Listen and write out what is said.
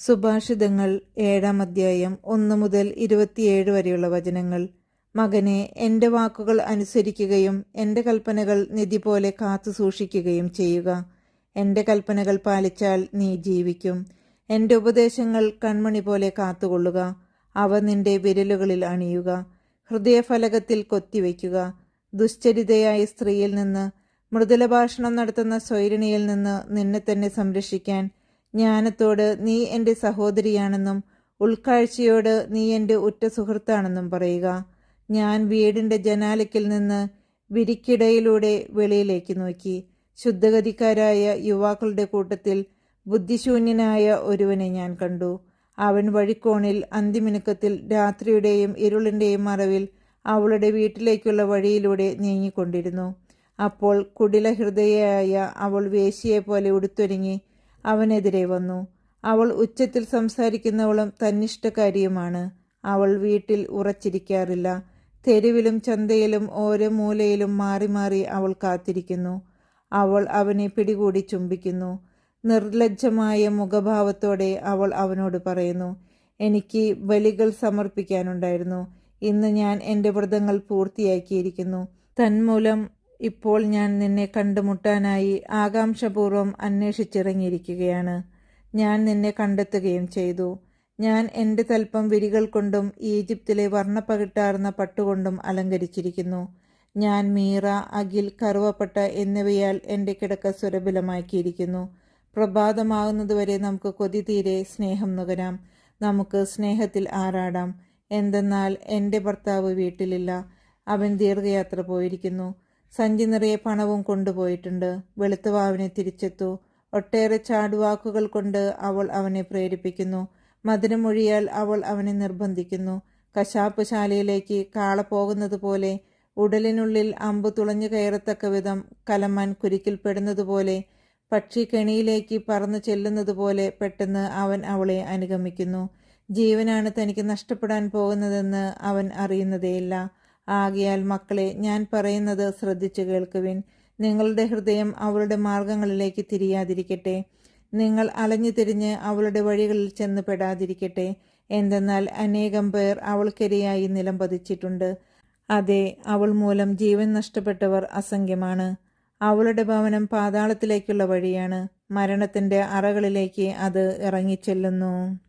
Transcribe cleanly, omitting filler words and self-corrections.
സുഭാഷിതങ്ങൾ 7-ാം അധ്യായം 1 മുതൽ 27 വരെയുള്ള വചനങ്ങൾ. മകനെ, എൻ്റെ വാക്കുകൾ അനുസരിക്കുകയും എൻ്റെ കൽപ്പനകൾ നിധി പോലെ കാത്തു സൂക്ഷിക്കുകയും ചെയ്യുക. എൻ്റെ കൽപ്പനകൾ പാലിച്ചാൽ നീ ജീവിക്കും. എൻ്റെ ഉപദേശങ്ങൾ കൺമണി പോലെ കാത്തുകൊള്ളുക. അവ നിന്റെ വിരലുകളിൽ അണിയുക, ഹൃദയഫലകത്തിൽ കൊത്തിവെക്കുക. ദുശ്ചരിതയായ സ്ത്രീയിൽ നിന്ന്, മൃദുലഭാഷണം നടത്തുന്ന സ്വൈരിണിയിൽ നിന്ന് നിന്നെ തന്നെ സംരക്ഷിക്കാൻ ജ്ഞാനത്തോട് നീ എൻ്റെ സഹോദരിയാണെന്നും ഉൾക്കാഴ്ചയോട് നീ എൻ്റെ ഉറ്റ സുഹൃത്താണെന്നും പറയുക. ഞാൻ വീടിൻ്റെ ജനാലയ്ക്കിൽ നിന്ന് വിരിക്കിടയിലൂടെ വെളിയിലേക്ക് നോക്കി. ശുദ്ധഗതിക്കാരായ യുവാക്കളുടെ കൂട്ടത്തിൽ ബുദ്ധിശൂന്യനായ ഒരുവനെ ഞാൻ കണ്ടു. അവൻ വഴിക്കോണിൽ അന്തിമിനുക്കത്തിൽ രാത്രിയുടെയും ഇരുളിൻ്റെയും മറവിൽ അവളുടെ വീട്ടിലേക്കുള്ള വഴിയിലൂടെ നീങ്ങിക്കൊണ്ടിരുന്നു. അപ്പോൾ കുടിലഹൃദയയായ അവൾ വേശ്യയെപ്പോലെ ഉടുത്തൊരുങ്ങി അവനെതിരെ വന്നു. അവൾ ഉച്ചത്തിൽ സംസാരിക്കുന്നവളും തന്നിഷ്ടക്കാരിയുമാണ്. അവൾ വീട്ടിൽ ഉറച്ചിരിക്കാറില്ല. തെരുവിലും ചന്തയിലും ഓരോ മൂലയിലും മാറി മാറി അവൾ കാത്തിരിക്കുന്നു. അവൾ അവനെ പിടികൂടി ചുംബിക്കുന്നു. നിർലജ്ജമായ മുഖഭാവത്തോടെ അവൾ അവനോട് പറയുന്നു, എനിക്ക് ബലികൾ സമർപ്പിക്കാനുണ്ടായിരുന്നു. ഇന്ന് ഞാൻ എൻ്റെ വ്രതങ്ങൾ പൂർത്തിയാക്കിയിരിക്കുന്നു. തന്മൂലം ഇപ്പോൾ ഞാൻ നിന്നെ കണ്ടുമുട്ടാനായി ആകാംക്ഷപൂർവ്വം അന്വേഷിച്ചിറങ്ങിയിരിക്കുകയാണ്. ഞാൻ നിന്നെ കണ്ടെത്തുകയും ചെയ്തു. ഞാൻ എൻ്റെ തൽപ്പം വിരികൾ കൊണ്ടും ഈജിപ്തിലെ വർണ്ണപ്പകിട്ടാർന്ന പട്ടുകൊണ്ടും അലങ്കരിച്ചിരിക്കുന്നു. ഞാൻ മീറ, അകിൽ, കറുവപ്പട്ട എന്നിവയാൽ എൻ്റെ കിടക്ക സുരഭിലമാക്കിയിരിക്കുന്നു. പ്രഭാതമാകുന്നതുവരെ നമുക്ക് കൊതി തീരെ സ്നേഹം നുകരാം. നമുക്ക് സ്നേഹത്തിൽ ആറാടാം. എന്തെന്നാൽ എൻ്റെ ഭർത്താവ് വീട്ടിലില്ല. അവൻ ദീർഘയാത്ര പോയിരിക്കുന്നു. സഞ്ചി നിറയെ പണവും കൊണ്ടുപോയിട്ടുണ്ട്. വെളുത്തവാവിനെ തിരിച്ചെത്തു. ഒട്ടേറെ ചാടുവാക്കുകൾ കൊണ്ട് അവൾ അവനെ പ്രേരിപ്പിക്കുന്നു. മധുരമൊഴിയാൽ അവൾ അവനെ നിർബന്ധിക്കുന്നു. കശാപ്പ് ശാലയിലേക്ക് കാള പോകുന്നത് പോലെ, ഉടലിനുള്ളിൽ അമ്പ് തുളഞ്ഞു കയറത്തക്ക വിധം കലമാൻ കുരുക്കിൽപ്പെടുന്നതുപോലെ, പക്ഷി കെണിയിലേക്ക് പറന്നു ചെല്ലുന്നതുപോലെ പെട്ടെന്ന് അവൻ അവളെ അനുഗമിക്കുന്നു. ജീവനാണ് തനിക്ക് നഷ്ടപ്പെടാൻ പോകുന്നതെന്ന് അവൻ അറിയുന്നതേയില്ല. ആകയാൽ മക്കളെ, ഞാൻ പറയുന്നത് ശ്രദ്ധിച്ചു കേൾക്കുവിൻ. നിങ്ങളുടെ ഹൃദയം അവളുടെ മാർഗങ്ങളിലേക്ക് തിരിയാതിരിക്കട്ടെ. നിങ്ങൾ അലഞ്ഞു തിരിഞ്ഞ് അവളുടെ വഴികളിൽ ചെന്ന് പെടാതിരിക്കട്ടെ. എന്തെന്നാൽ അനേകം പേർ അവൾക്കിരയായി നിലം പതിച്ചിട്ടുണ്ട്. അതെ, അവൾ മൂലം ജീവൻ നഷ്ടപ്പെട്ടവർ അസംഖ്യമാണ്. അവളുടെ ഭവനം പാതാളത്തിലേക്കുള്ള വഴിയാണ്. മരണത്തിൻ്റെ അറകളിലേക്ക് അത് ഇറങ്ങിച്ചെല്ലുന്നു.